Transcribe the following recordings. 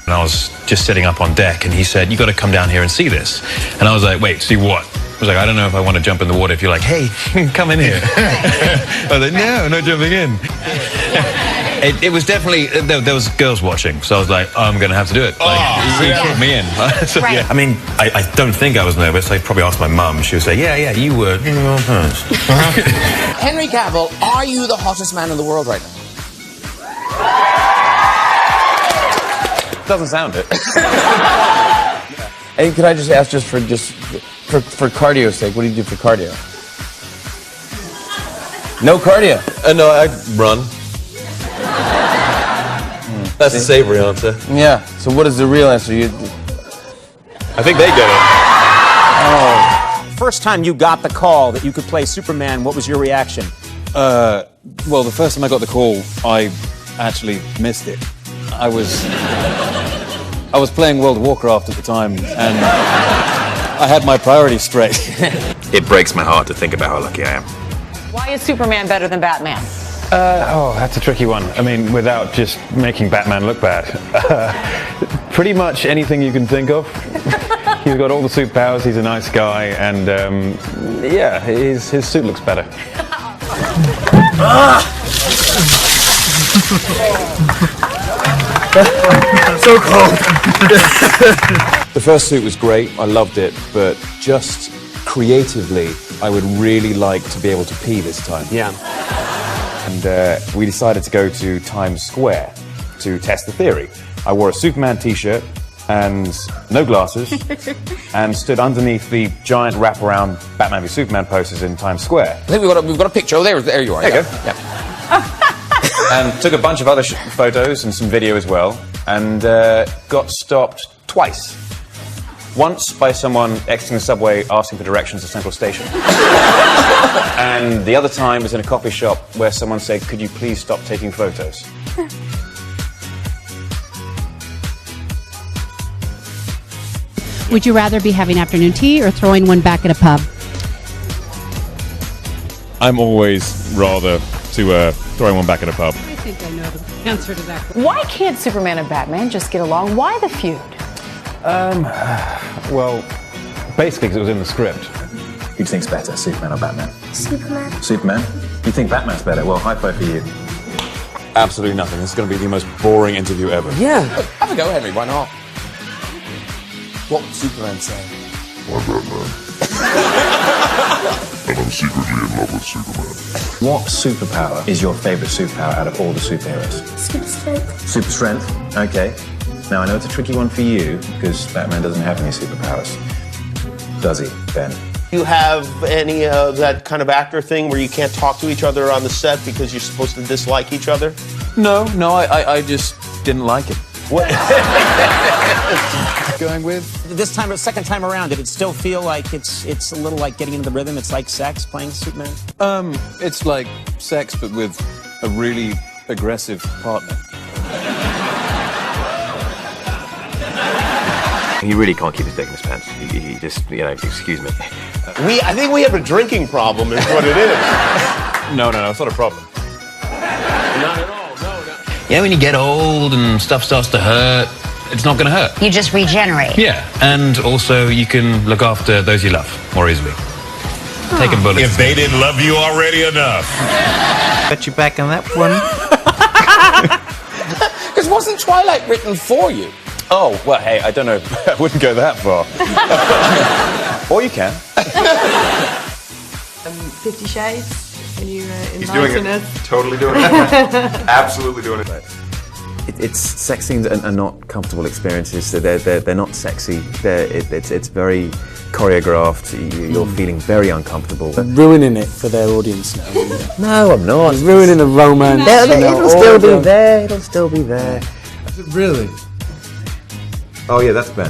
And I was just sitting up on deck, and he said, "You got to come down here and see this." And I was like, "Wait, see what?" I was like, "I don't know if I want to jump in the water if you're like, hey, come in here." I was like, "No, not jumping in." It was definitely, there was girls watching, so I was like, I'm going to have to do it. Put me in. So, right. yeah. I mean, I don't think I was nervous. I'd probably ask my mum. She would say, yeah, you were first. Henry Cavill, are you the hottest man in the world right now? Doesn't sound it. Hey, could I just ask, for cardio's sake, what do you do for cardio? No cardio. No, I run. That's the savory answer. Yeah. So what is the real answer? I think they get it. Oh. First time you got the call that you could play Superman, what was your reaction? Well, the first time I got the call, I actually missed it. I was playing World of Warcraft at the time, and I had my priorities straight. It breaks my heart to think about how lucky I am. Why is Superman better than Batman? That's a tricky one. I mean, without just making Batman look bad. Pretty much anything you can think of. He's got all the superpowers, he's a nice guy, and yeah, his suit looks better. So cold. The first suit was great, I loved it, but just creatively, I would really like to be able to pee this time. Yeah. And we decided to go to Times Square to test the theory. I wore a Superman t-shirt and no glasses and stood underneath the giant wraparound Batman v Superman posters in Times Square. I think we've got a picture. Oh, there you are. There you go. Yeah. And took a bunch of other photos and some video as well, and got stopped twice. Once by someone exiting the subway asking for directions to Central Station. And the other time was in a coffee shop where someone said, "Could you please stop taking photos?" Would you rather be having afternoon tea or throwing one back at a pub? I'm always rather to throwing one back at a pub. I think I know the answer to that. Why can't Superman and Batman just get along? Why the feud? Well, basically because it was in the script. Who think's better, Superman or Batman? Superman. Superman? You think Batman's better? Well, high five for you. Absolutely nothing. This is going to be the most boring interview ever. Yeah. Have a go, Henry. Why not? What would Superman say? I'm Batman. And I'm secretly in love with Superman. What superpower is your favorite superpower out of all the superheroes? Super strength. Super strength? Okay. Now, I know it's a tricky one for you, because Batman doesn't have any superpowers. Does he, Ben? You have any of that kind of actor thing where you can't talk to each other on the set because you're supposed to dislike each other? No, I just didn't like it. What? Going with? This time, the second time around, did it still feel like it's a little like getting into the rhythm? It's like sex, playing Superman? It's like sex, but with a really aggressive partner. He really can't keep his dick in his pants. He just, excuse me. I think we have a drinking problem is what it is. No, it's not a problem. Not at all, no. Yeah, when you get old and stuff starts to hurt, it's not going to hurt. You just regenerate. Yeah, and also you can look after those you love more easily. Taking bullets. If they didn't love you already enough. Got you back on that one. Because wasn't Twilight written for you? Oh, well, hey, I don't know. I wouldn't go that far. Or you can. 50 Shades. Can you He's doing enlighten it. us? Totally doing it. Absolutely doing it. It's sex scenes are not comfortable experiences. So they're not sexy. It's very choreographed. You're feeling very uncomfortable. Ruining it for their audience now. No, I'm not. You're ruining the romance. It'll still be there. It'll still be there. Really? Oh yeah, that's Ben.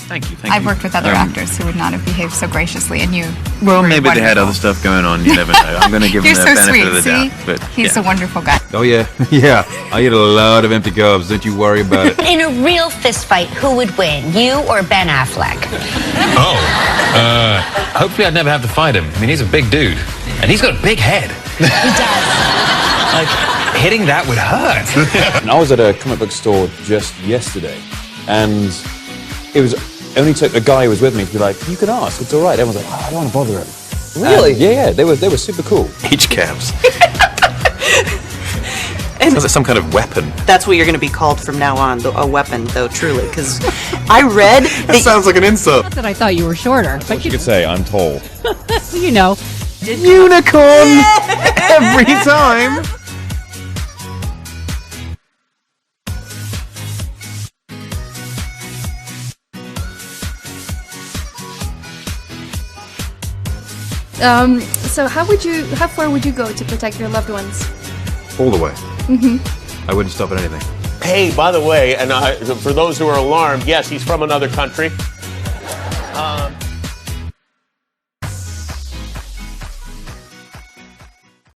Thank you. I've worked with other actors who would not have behaved so graciously, and you. Well, were maybe they had wonderful. other stuff going on. You never know. I'm going to give You're them so the benefit sweet. of the See, doubt. But he's a wonderful guy. Oh yeah, yeah. I eat a lot of empty carbs. Don't you worry about it. In a real fist fight, who would win, you or Ben Affleck? Hopefully I'd never have to fight him. I mean, he's a big dude. And he's got a big head. He does. Like, hitting that would hurt. And I was at a comic book store just yesterday, and it was only took a guy who was with me to be like, "You can ask, it's all right." Everyone's like, "Oh, I don't want to bother him." Really? Yeah, they were super cool. H cabs. And Sounds like some kind of weapon. that's what you're going to be called from now on, though, a weapon, though, truly. Because I read That sounds like an insult. Not that I thought you were shorter, but You could say, I'm tall. you know. Unicorn! Every time! So how far would you go to protect your loved ones? All the way. I wouldn't stop at anything. Hey, by the way, and for those who are alarmed, yes, he's from another country.